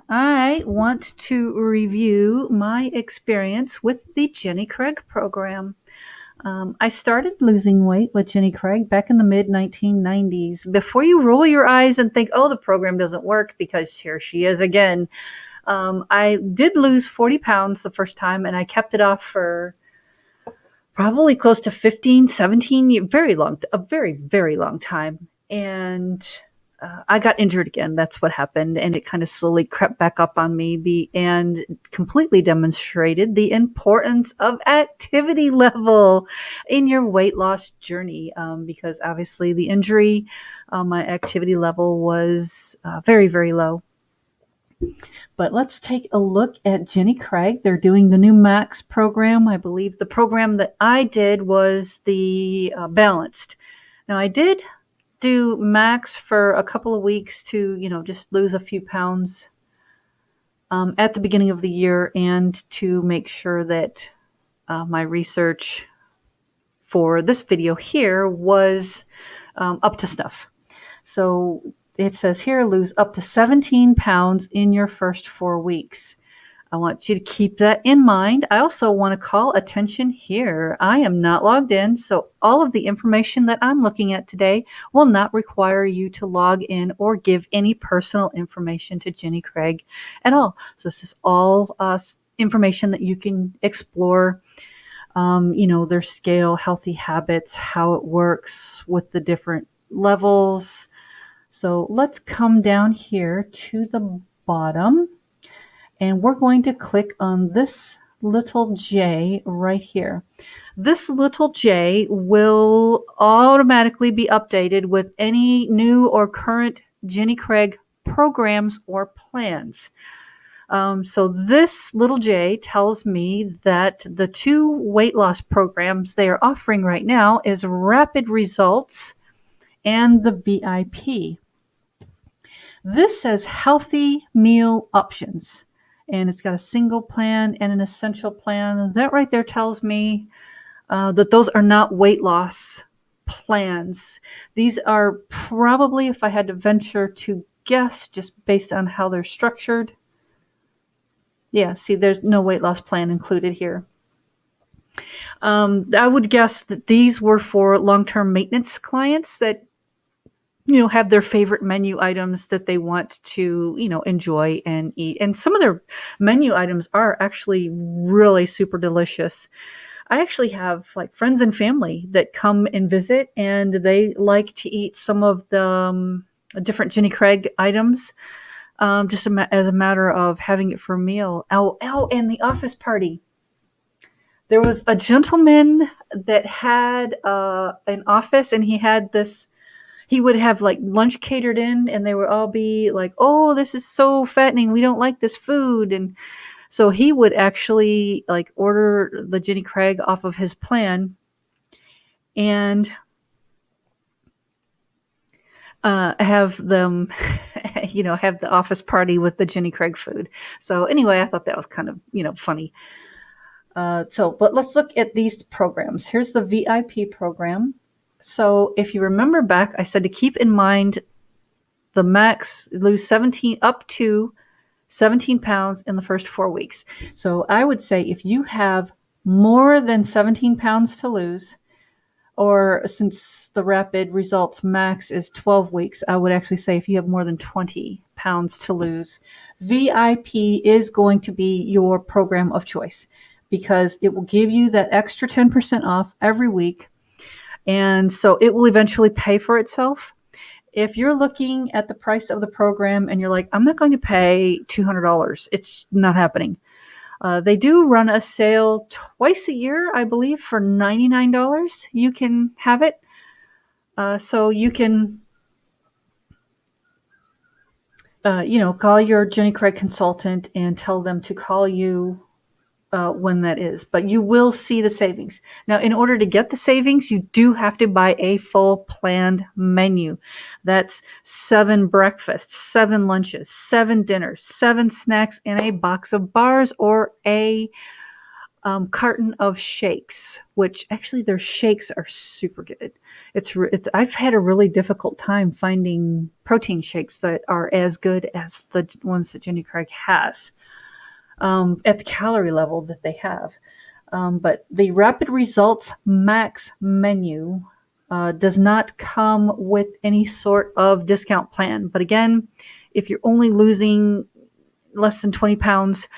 I want to review my experience with the Jenny Craig program. I started losing weight with Jenny Craig back in the mid 1990s. Before you roll your eyes and think, oh, the program doesn't work because here she is again. I did lose 40 pounds the first time, and I kept it off for probably close to 15, 17 years, a very, very long time. And I got injured again. That's what happened. And it kind of slowly crept back up on me and completely demonstrated the importance of activity level in your weight loss journey. Because obviously the injury, my activity level was very, very low. But let's take a look at Jenny Craig. They're doing the new Max program. I believe the program that I did was the Balanced. Now, I did do Max for a couple of weeks to, just lose a few pounds at the beginning of the year and to make sure that my research for this video here was up to snuff. So it says here, lose up to 17 pounds in your first 4 weeks. I want you to keep that in mind. I also want to call attention here. I am not logged in, so all of the information that I'm looking at today will not require you to log in or give any personal information to Jenny Craig at all. So this is all information that you can explore. Their scale, healthy habits, how it works with the different levels. So let's come down here to the bottom, and we're going to click on this little J right here. This little J will automatically be updated with any new or current Jenny Craig programs or plans. So this little J tells me that the 2 weight loss programs they are offering right now is Rapid Results and the VIP. This says healthy meal options, and it's got a single plan and an essential plan. That right there tells me that those are not weight loss plans. These are probably, if I had to venture to guess, just based on how they're structured. Yeah, see, there's no weight loss plan included here. I would guess that these were for long-term maintenance clients that have their favorite menu items that they want to, enjoy and eat. And some of their menu items are actually really super delicious. I actually have like friends and family that come and visit, and they like to eat some of the different Jenny Craig items, just as a matter of having it for a meal. And the office party. There was a gentleman that had an office, and he would have like lunch catered in, and they would all be like, oh, this is so fattening. We don't like this food. And so he would actually like order the Jenny Craig off of his plan and have them, have the office party with the Jenny Craig food. So anyway, I thought that was kind of, funny. But let's look at these programs. Here's the VIP program. So if you remember back, I said to keep in mind the max lose 17 up to 17 pounds in the first 4 weeks. So I would say if you have more than 17 pounds to lose, or since the Rapid Results max is 12 weeks, I would actually say if you have more than 20 pounds to lose, VIP is going to be your program of choice because it will give you that extra 10% off every week. And so it will eventually pay for itself. If you're looking at the price of the program and you're like, I'm not going to pay $200, it's not happening. They do run a sale twice a year, I believe, for $99. You can have it. So you can, call your Jenny Craig consultant and tell them to call you when that is, but you will see the savings. Now, in order to get the savings, you do have to buy a full planned menu. That's 7 breakfasts, 7 lunches, 7 dinners, 7 snacks, and a box of bars or a carton of shakes, which actually their shakes are super good. I've had a really difficult time finding protein shakes that are as good as the ones that Jenny Craig has at the calorie level that they have. But the Rapid Results Max menu does not come with any sort of discount plan. But again, if you're only losing less than 20 pounds,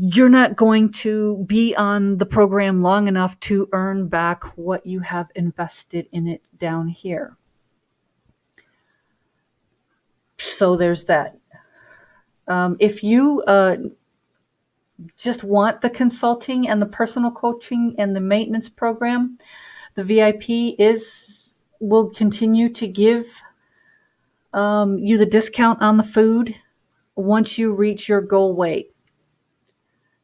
you're not going to be on the program long enough to earn back what you have invested in it down here. So there's that. If you just want the consulting and the personal coaching and the maintenance program, the VIP will continue to give you the discount on the food once you reach your goal weight.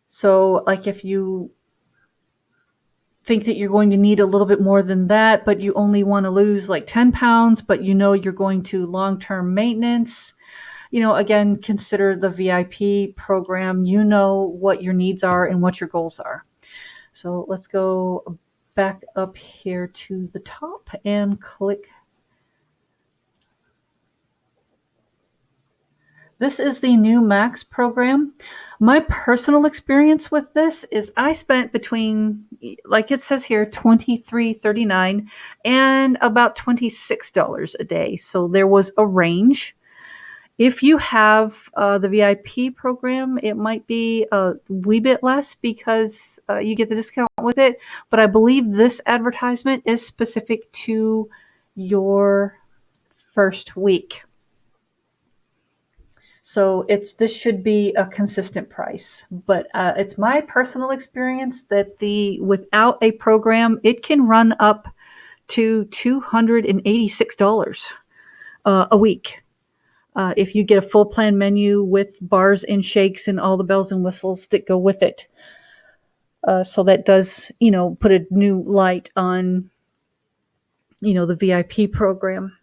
So like if you think that you're going to need a little bit more than that, but you only want to lose like 10 pounds, but you know you're going to long-term maintenance, again, consider the VIP program. You know what your needs are and what your goals are. So let's go back up here to the top and click. This is the new Max program. My personal experience with this is I spent between, like it says here, $23.39 and about $26 a day. So there was a range. If you have the VIP program, it might be a wee bit less because you get the discount with it. But I believe this advertisement is specific to your first week. So this should be a consistent price, but it's my personal experience that without a program, it can run up to $286 a week. If you get a full plan menu with bars and shakes and all the bells and whistles that go with it. So that does, put a new light on, the VIP program.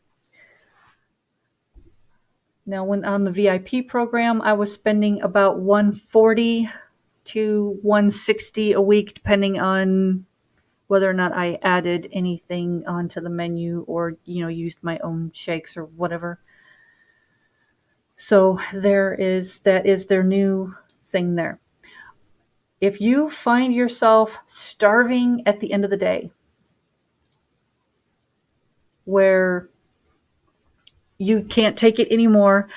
Now, when on the VIP program, I was spending about $140 to $160 a week, depending on whether or not I added anything onto the menu or, used my own shakes or whatever. So that is their new thing there. If you find yourself starving at the end of the day, where you can't take it anymore,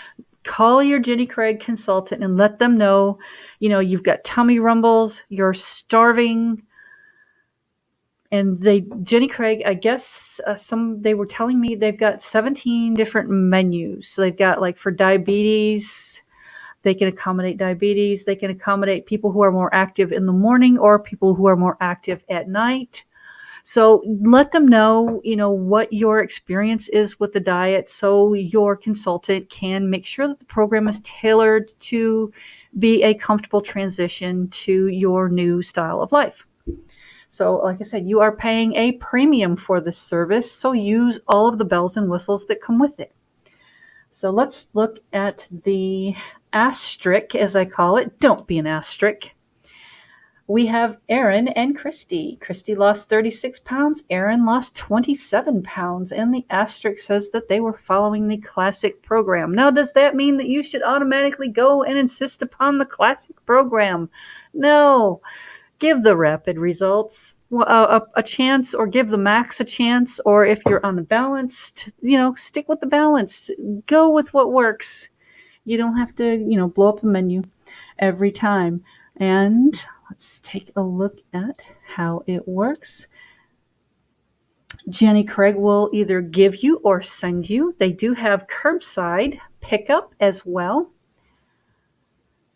call your Jenny Craig consultant and let them know, you've got tummy rumbles, you're starving. And Jenny Craig, I guess they were telling me they've got 17 different menus. So they've got like for diabetes, they can accommodate diabetes. They can accommodate people who are more active in the morning or people who are more active at night. So let them know, what your experience is with the diet so your consultant can make sure that the program is tailored to be a comfortable transition to your new style of life. So like I said, you are paying a premium for this service, so use all of the bells and whistles that come with it. So let's look at the asterisk, as I call it. Don't be an asterisk. We have Aaron and Christy. Christy lost 36 pounds. Aaron lost 27 pounds. And the asterisk says that they were following the classic program. Now, does that mean that you should automatically go and insist upon the classic program? No. Give the Rapid Results a chance, or give the Max a chance. Or if you're on the balanced, stick with the balanced. Go with what works. You don't have to, blow up the menu every time. And let's take a look at how it works. Jenny Craig will either give you or send you. They do have curbside pickup as well.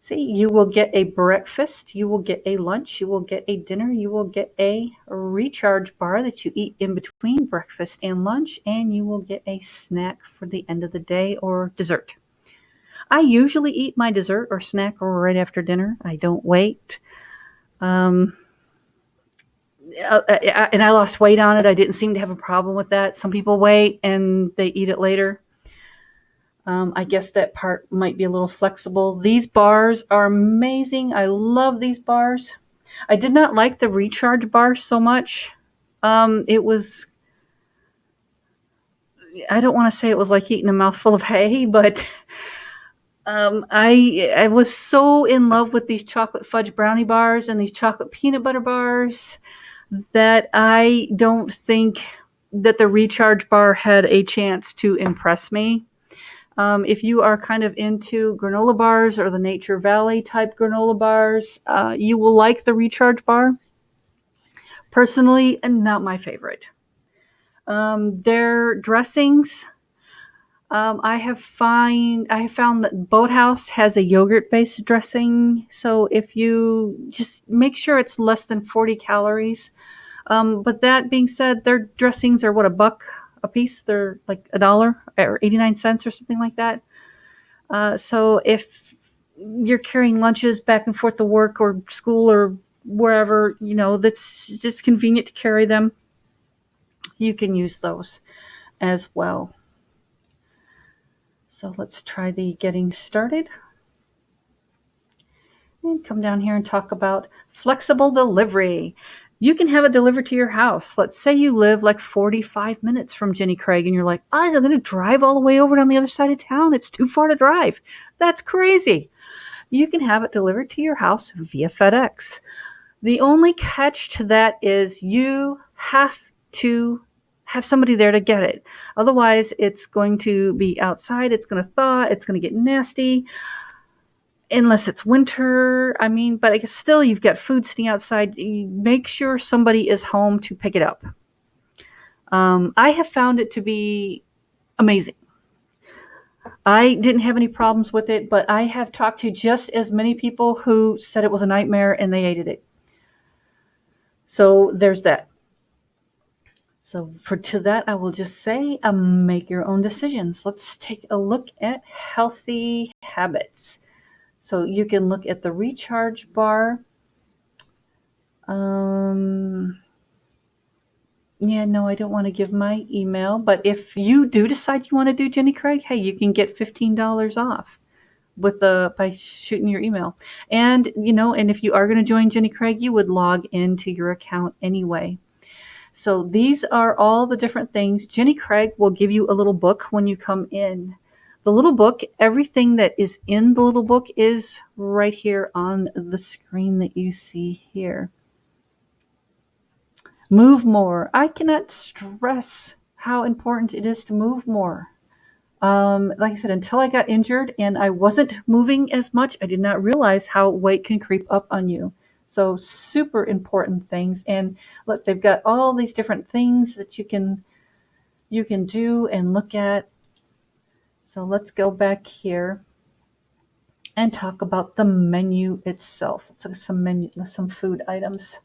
See, you will get a breakfast, you will get a lunch, you will get a dinner, you will get a recharge bar that you eat in between breakfast and lunch, and you will get a snack for the end of the day or dessert. I usually eat my dessert or snack right after dinner. I don't wait. And I lost weight on it. I didn't seem to have a problem with that. Some people wait and they eat it later. I guess that part might be a little flexible. These bars are amazing. I love these bars. I did not like the recharge bar so much. It was, I don't want to say it was like eating a mouthful of hay, but I was so in love with these chocolate fudge brownie bars and these chocolate peanut butter bars that I don't think that the recharge bar had a chance to impress me. If you are kind of into granola bars or the Nature Valley type granola bars, you will like the recharge bar. Personally, not my favorite. Their dressings, I have found that Boathouse has a yogurt based dressing. So if you just make sure it's less than 40 calories. But that being said, their dressings are what, a buck a piece? They're like $1 or 89 cents or something like that. So if you're carrying lunches back and forth to work or school or wherever, that's just convenient to carry them, you can use those as well. So let's try the getting started. And come down here and talk about flexible delivery. You can have it delivered to your house. Let's say you live like 45 minutes from Jenny Craig and you're like, I'm going to drive all the way over on the other side of town. It's too far to drive. That's crazy. You can have it delivered to your house via FedEx. The only catch to that is you have to have somebody there to get it. Otherwise, it's going to be outside. It's going to thaw. It's going to get nasty. Unless it's winter. But I guess still you've got food sitting outside. You make sure somebody is home to pick it up. I have found it to be amazing. I didn't have any problems with it, but I have talked to just as many people who said it was a nightmare and they hated it. So there's that. So to that, I will just say, make your own decisions. Let's take a look at healthy habits. So you can look at the recharge bar. I don't want to give my email, but if you do decide you want to do Jenny Craig, hey, you can get $15 off by shooting your email. And, and if you are going to join Jenny Craig, you would log into your account anyway. So these are all the different things. Jenny Craig will give you a little book when you come in. The little book, everything that is in the little book is right here on the screen that you see here. Move more. I cannot stress how important it is to move more. Like I said, until I got injured and I wasn't moving as much, I did not realize how weight can creep up on you. So super important things. And look, they've got all these different things that you can do and look at. So let's go back here and talk about the menu itself. Let's look at some food items.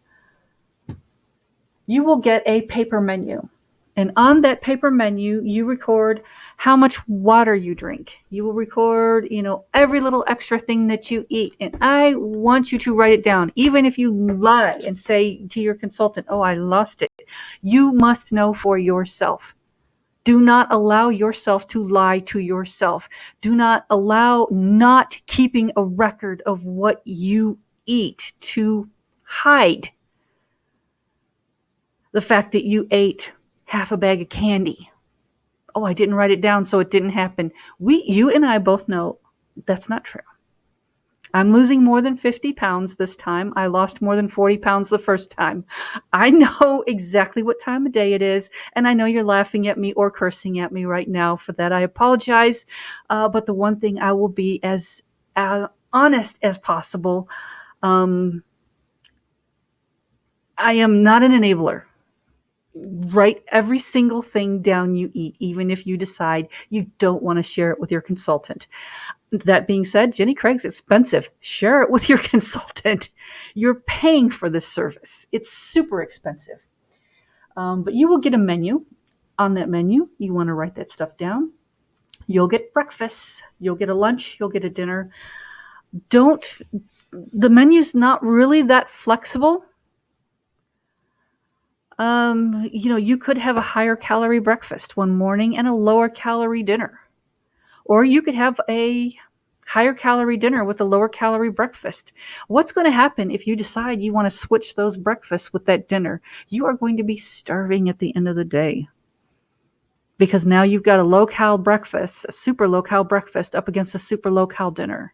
You will get a paper menu. And on that paper menu, you record how much water you drink. You will record, every little extra thing that you eat. And I want you to write it down. Even if you lie and say to your consultant, oh, I lost it. You must know for yourself. Do not allow yourself to lie to yourself. Do not allow not keeping a record of what you eat to hide the fact that you ate half a bag of candy. Oh, I didn't write it down, so it didn't happen. You and I both know that's not true. I'm losing more than 50 pounds this time. I lost more than 40 pounds the first time. I know exactly what time of day it is, and I know you're laughing at me or cursing at me right now. For that, I apologize. But the one thing, I will be as honest as possible. I am not an enabler. Write every single thing down you eat, even if you decide you don't want to share it with your consultant. That being said, Jenny Craig's expensive. Share it with your consultant. You're paying for this service. It's super expensive. But you will get a menu. On that menu, you want to write that stuff down. You'll get breakfast. You'll get a lunch. You'll get a dinner. The menu's not really that flexible. You could have a higher calorie breakfast one morning and a lower calorie dinner. Or you could have a Higher calorie dinner with a lower calorie breakfast. What's going to happen if you decide you want to switch those breakfasts with that dinner? You are going to be starving at the end of the day, because now you've got a low-cal breakfast, a super low-cal breakfast up against a super low-cal dinner.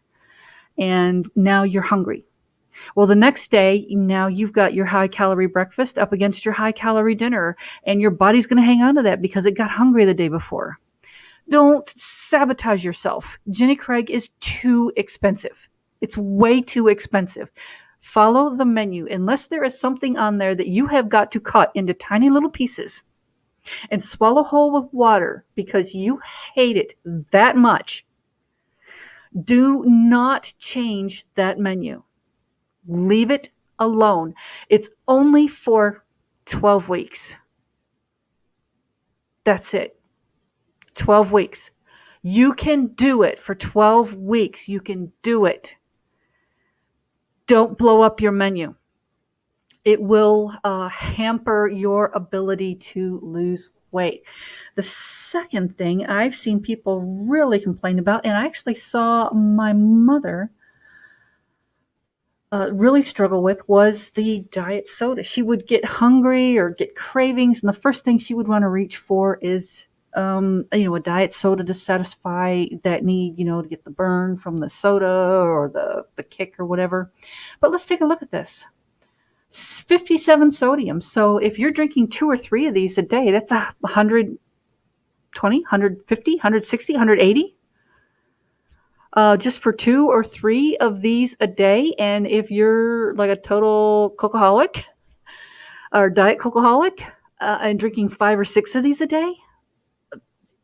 And now you're hungry. Well, the next day, now you've got your high-calorie breakfast up against your high-calorie dinner, and your body's going to hang on to that because it got hungry the day before. Don't sabotage yourself. Jenny Craig is too expensive. It's way too expensive. Follow the menu. Unless there is something on there that you have got to cut into tiny little pieces and swallow whole with water because you hate it that much, do not change that menu. Leave it alone. It's only for 12 weeks. That's it. 12 weeks. You can do it for 12 weeks. You can do it. Don't blow up your menu. It will hamper your ability to lose weight. The second thing I've seen people really complain about, and I actually saw my mother really struggle with, was the diet soda. She would get hungry or get cravings, and the first thing she would want to reach for is a diet soda to satisfy that need, to get the burn from the soda or the kick or whatever. But let's take a look at this. 57 sodium. So if you're drinking 2 or 3 of these a day, that's 120, 150, 160, 180. Just for 2 or 3 of these a day. And if you're like a total Coca-holic or diet Coca-holic and drinking 5 or 6 of these a day,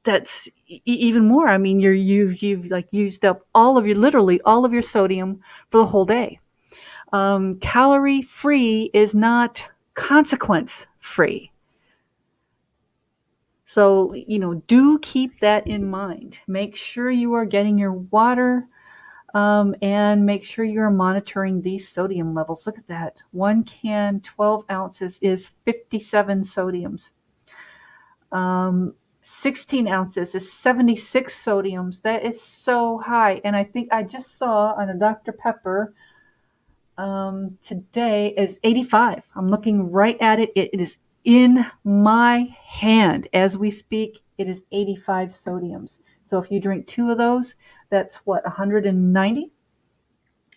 that's even more. I mean, you've like used up literally all of your sodium for the whole day. Calorie free is not consequence free. So, do keep that in mind. Make sure you are getting your water, and make sure you're monitoring these sodium levels. Look at that. 1 can, 12 ounces is 57 sodiums. 16 ounces is 76 sodiums. That is so high. And I think I just saw on a Dr. Pepper today is 85. I'm looking right at it. It is in my hand as we speak. It is 85 sodiums. So if you drink 2 of those, that's 190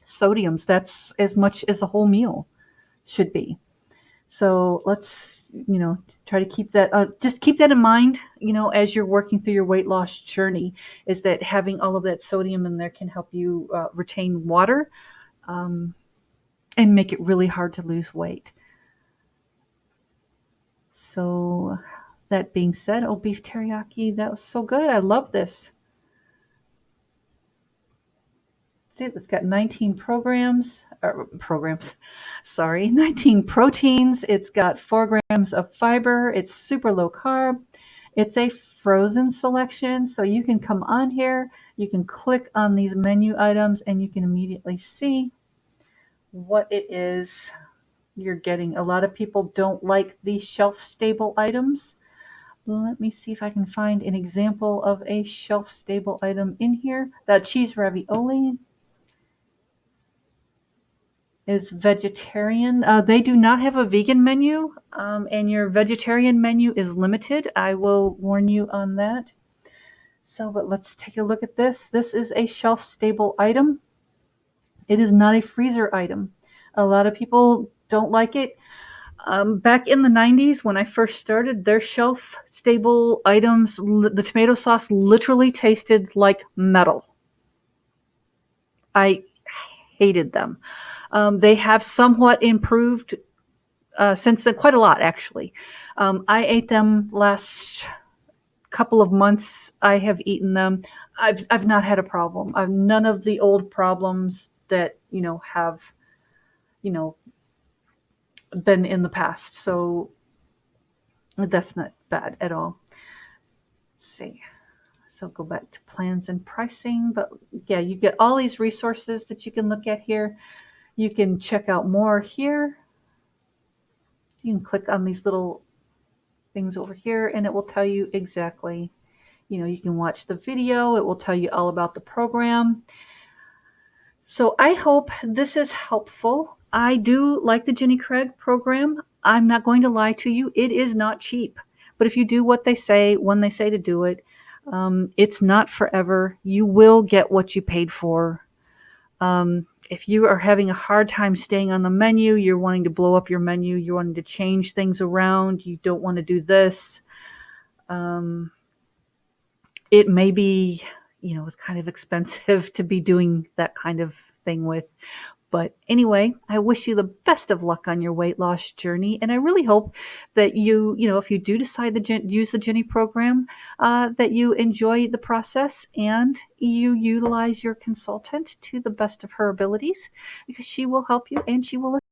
sodiums. That's as much as a whole meal should be. So let's, try to keep that, just keep that in mind, as you're working through your weight loss journey, is that having all of that sodium in there can help you retain water and make it really hard to lose weight. So that being said, beef teriyaki, that was so good. I love this. It's got 19 19 proteins. It's got 4 grams of fiber. It's super low carb. It's a frozen selection. So you can come on here, you can click on these menu items, and you can immediately see what it is you're getting. A lot of people don't like these shelf-stable items. Let me see if I can find an example of a shelf-stable item in here. That cheese ravioli is vegetarian. They do not have a vegan menu, and your vegetarian menu is limited. I will warn you on that. So, but let's take a look at this. This is a shelf-stable item. It is not a freezer item. A lot of people don't like it. Back in the 90s, when I first started, their shelf-stable items, the tomato sauce literally tasted like metal. I hated them. They have somewhat improved since then, quite a lot actually. I ate them last couple of months. I have eaten them. I've not had a problem. I've none of the old problems that have been in the past. So that's not bad at all. Let's see. So go back to plans and pricing. But yeah, you get all these resources that you can look at here. You can check out more here. You can click on these little things over here and it will tell you exactly, you can watch the video. It will tell you all about the program. So I hope this is helpful. I do like the Jenny Craig program. I'm not going to lie to you. It is not cheap. But if you do what they say, when they say to do it, it's not forever. You will get what you paid for. If you are having a hard time staying on the menu, you're wanting to blow up your menu, you're wanting to change things around, you don't want to do this. Um, it may be, it's kind of expensive to be doing that kind of thing with. But anyway, I wish you the best of luck on your weight loss journey. And I really hope that if you do decide to use the Jenny program, that you enjoy the process and you utilize your consultant to the best of her abilities, because she will help you and she will